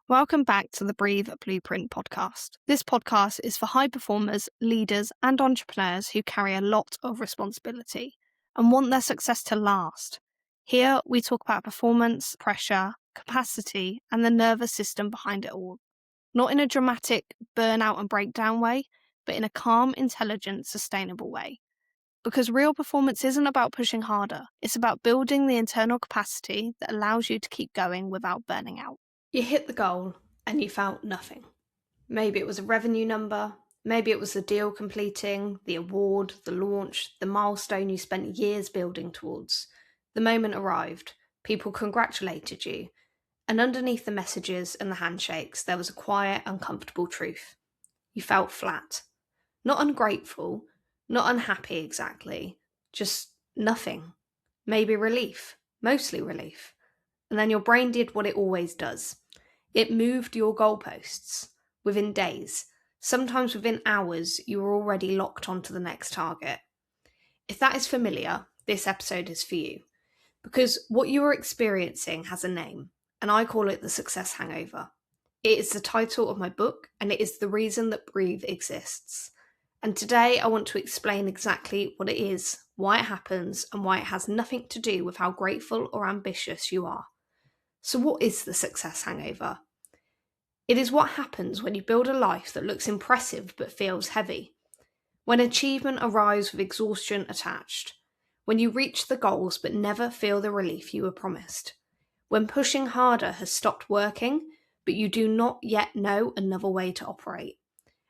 Welcome back to the Breathe Blueprint podcast. This podcast is for high performers, leaders, and entrepreneurs who carry a lot of responsibility and want their success to last. Here, we talk about performance, pressure, capacity, and the nervous system behind it all. Not in a dramatic burnout and breakdown way, but in a calm, intelligent, sustainable way. Because real performance isn't about pushing harder, it's about building the internal capacity that allows you to keep going without burning out. You hit the goal and you felt nothing. Maybe it was a revenue number, maybe it was the deal completing, the award, the launch, the milestone you spent years building towards. The moment arrived, people congratulated you, and underneath the messages and the handshakes, there was a quiet, uncomfortable truth. You felt flat. Not ungrateful, not unhappy exactly, just nothing. Maybe relief, mostly relief. And then your brain did what it always does. It moved your goalposts within days. Sometimes within hours, you were already locked onto the next target. If that is familiar, this episode is for you. Because what you are experiencing has a name, and I call it the success hangover. It is the title of my book, and it is the reason that Breathe exists. And today I want to explain exactly what it is, why it happens, and why it has nothing to do with how grateful or ambitious you are. So what is the success hangover? It is what happens when you build a life that looks impressive but feels heavy. When achievement arrives with exhaustion attached. When you reach the goals but never feel the relief you were promised. When pushing harder has stopped working, but you do not yet know another way to operate.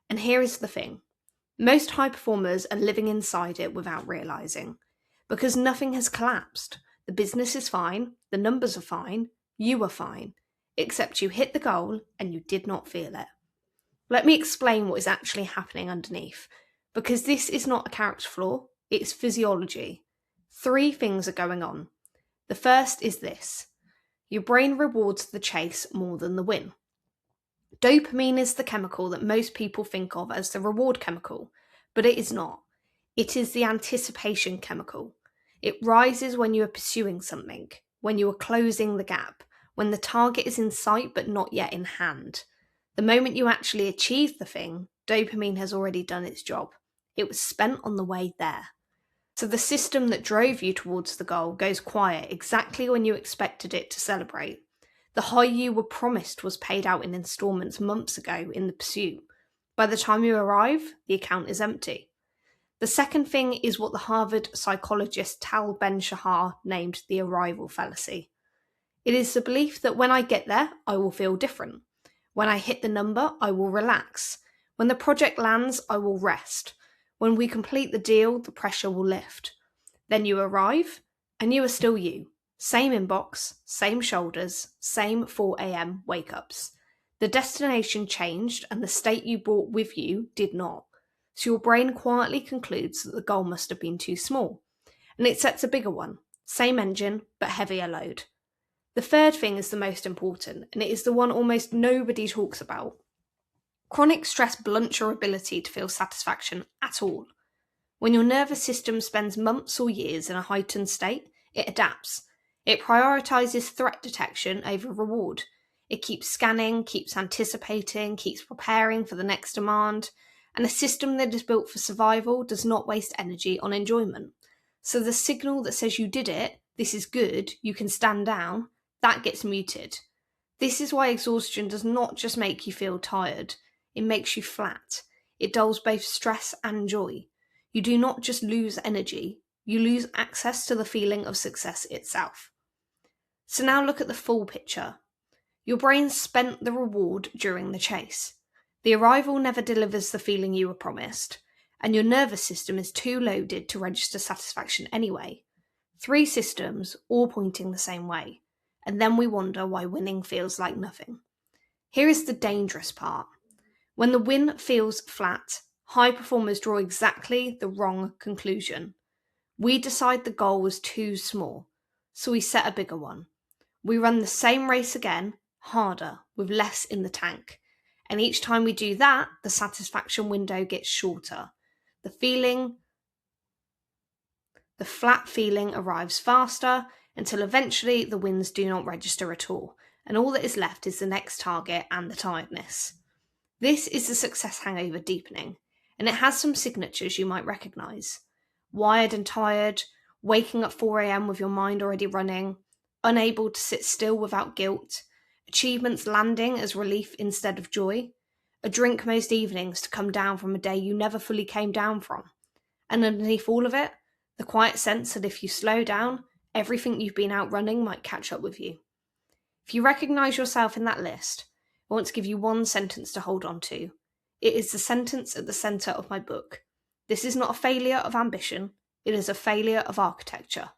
And here is the thing. Most high performers are living inside it without realising. Because nothing has collapsed. The business is fine, the numbers are fine, you are fine, except you hit the goal and you did not feel it. Let me explain what is actually happening underneath, because this is not a character flaw, it's physiology. 3 things are going on. The first is this. Your brain rewards the chase more than the win. Dopamine is the chemical that most people think of as the reward chemical, but it is not. It is the anticipation chemical. It rises when you are pursuing something, when you are closing the gap, when the target is in sight but not yet in hand. The moment you actually achieve the thing, dopamine has already done its job. It was spent on the way there. So the system that drove you towards the goal goes quiet exactly when you expected it to celebrate. The high you were promised was paid out in installments months ago in the pursuit. By the time you arrive, the account is empty. The second thing is what the Harvard psychologist Tal Ben-Shahar named the arrival fallacy. It is the belief that when I get there, I will feel different. When I hit the number, I will relax. When the project lands, I will rest. When we complete the deal, the pressure will lift. Then you arrive, and you are still you. Same inbox, same shoulders, same 4 a.m. wake-ups. The destination changed, and the state you brought with you did not. So your brain quietly concludes that the goal must have been too small. And it sets a bigger one. Same engine, but heavier load. The third thing is the most important, and it is the one almost nobody talks about. Chronic stress blunts your ability to feel satisfaction at all. When your nervous system spends months or years in a heightened state, it adapts. It prioritises threat detection over reward. It keeps scanning, keeps anticipating, keeps preparing for the next demand. And a system that is built for survival does not waste energy on enjoyment. So the signal that says you did it, this is good, you can stand down, that gets muted. This is why exhaustion does not just make you feel tired, it makes you flat. It dulls both stress and joy. You do not just lose energy, you lose access to the feeling of success itself. So now look at the full picture. Your brain spent the reward during the chase. The arrival never delivers the feeling you were promised, and your nervous system is too loaded to register satisfaction anyway. 3 systems, all pointing the same way. And then we wonder why winning feels like nothing. Here is the dangerous part. When the win feels flat, high performers draw exactly the wrong conclusion. We decide the goal was too small, so we set a bigger one. We run the same race again, harder, with less in the tank. And each time we do that, the satisfaction window gets shorter. The flat feeling arrives faster, until eventually the wins do not register at all, and all that is left is the next target and the tiredness. This is the success hangover deepening, and it has some signatures you might recognise. Wired and tired, waking at 4 a.m. with your mind already running, unable to sit still without guilt, achievements landing as relief instead of joy, a drink most evenings to come down from a day you never fully came down from, and underneath all of it, the quiet sense that if you slow down, everything you've been out running might catch up with you. If you recognise yourself in that list, I want to give you one sentence to hold on to. It is the sentence at the centre of my book. This is not a failure of ambition, it is a failure of architecture.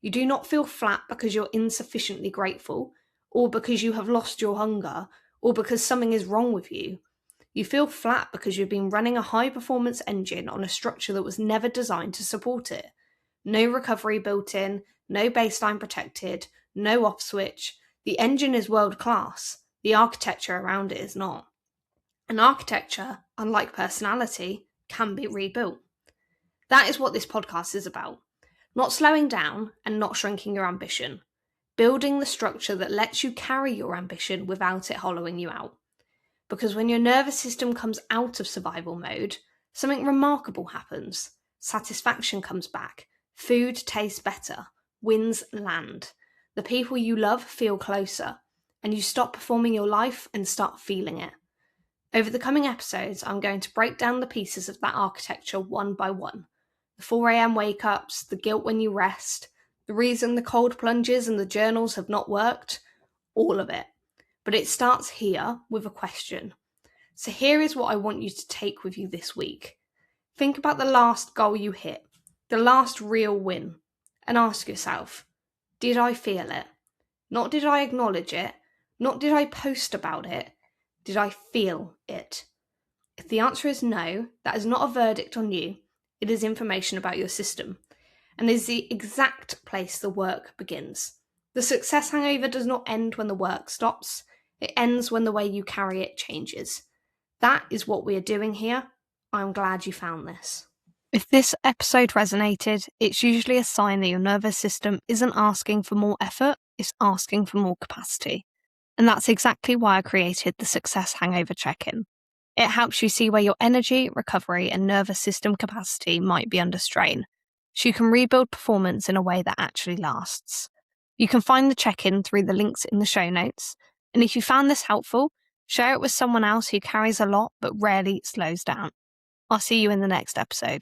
You do not feel flat because you're insufficiently grateful, or because you have lost your hunger, or because something is wrong with you. You feel flat because you've been running a high-performance engine on a structure that was never designed to support it. No recovery built in, no baseline protected, no off switch. The engine is world-class. The architecture around it is not. An architecture, unlike personality, can be rebuilt. That is what this podcast is about. Not slowing down and not shrinking your ambition. Building the structure that lets you carry your ambition without it hollowing you out. Because when your nervous system comes out of survival mode, something remarkable happens. Satisfaction comes back. Food tastes better. Wins land. The people you love feel closer. And you stop performing your life and start feeling it. Over the coming episodes, I'm going to break down the pieces of that architecture one by one. The 4 a.m. wake-ups, the guilt when you rest, the reason the cold plunges and the journals have not worked, all of it. But it starts here with a question. So here is what I want you to take with you this week. Think about the last goal you hit, the last real win, and ask yourself, did I feel it? Not did I acknowledge it, not did I post about it, did I feel it? If the answer is no, that is not a verdict on you, it is information about your system, and is the exact place the work begins. The success hangover does not end when the work stops, it ends when the way you carry it changes. That is what we are doing here. I'm glad you found this. If this episode resonated, it's usually a sign that your nervous system isn't asking for more effort, it's asking for more capacity. And that's exactly why I created the Success Hangover Check-In. It helps you see where your energy, recovery, and nervous system capacity might be under strain, so you can rebuild performance in a way that actually lasts. You can find the check-in through the links in the show notes, and if you found this helpful, share it with someone else who carries a lot but rarely slows down. I'll see you in the next episode.